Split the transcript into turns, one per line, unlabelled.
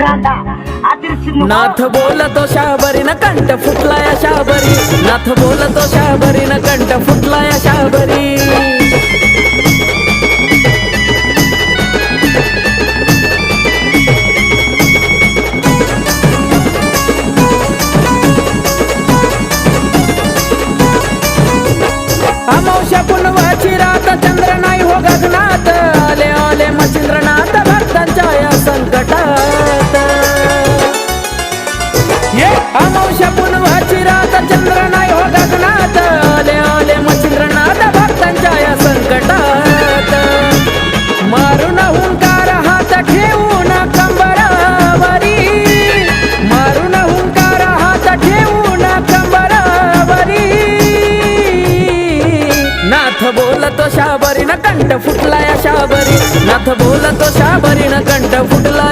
रांडा आदिर सिंह
नाथ बोलतो शाबरीनं कंठ फुटलाय शाबरी, नाथ बोलतो शाबरीनं कंठ फुटलाय शाबरी. अमावस्या पुनवाची रात चंद्र नाही हो गगनात, आले आले मच्छिंद्रनाथ भक्तांच्या या संकटात. अमावस्या पुनवाची रात चंद्र नाही हो गगनात, आले आले मच्छिंद्रनाथ भक्तांच्या या संकटात. मारून हुंकार हात ठेवून कंबरावरी, मारून हुंकार हात ठेवून कंबरावरी. नाथ बोलतो शाबरीनं कंठ फुटलाय शाबरी, नाथ बोलतो शाबरीनं कंठ फुटला